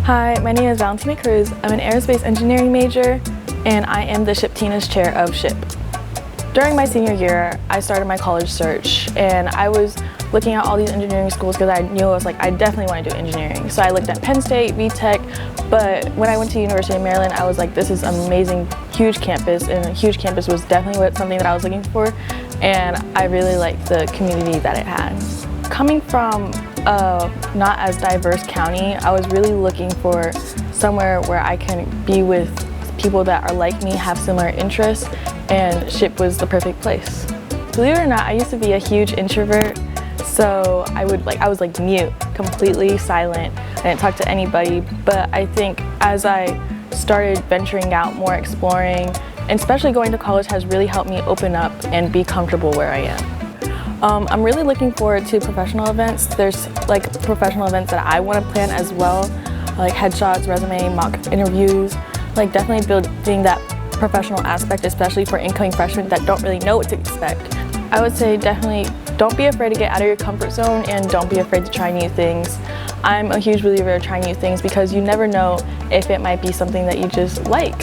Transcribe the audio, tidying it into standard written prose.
Hi, my name is Valentina Cruz. I'm an aerospace engineering major, and I am the SHPEtinas Chair of SHIP. During my senior year, I started my college search, and I was looking at all these engineering schools because I knew I definitely want to do engineering. So I looked at Penn State, VTech, but when I went to University of Maryland, I was like, this is an amazing, huge campus, and a huge campus was definitely something that I was looking for, and I really liked the community that it had. Coming from a not as diverse county, I was really looking for somewhere where I can be with people that are like me, have similar interests, and SHIP was the perfect place. Believe it or not, I used to be a huge introvert, so I was like mute, completely silent. I didn't talk to anybody, but I think as I started venturing out more, exploring, and especially going to college has really helped me open up and be comfortable where I am. I'm really looking forward to professional events. There's like professional events that I want to plan as well, like headshots, resume, mock interviews, like definitely building that professional aspect, especially for incoming freshmen that don't really know what to expect. I would say definitely don't be afraid to get out of your comfort zone and don't be afraid to try new things. I'm a huge believer of trying new things because you never know if it might be something that you just like.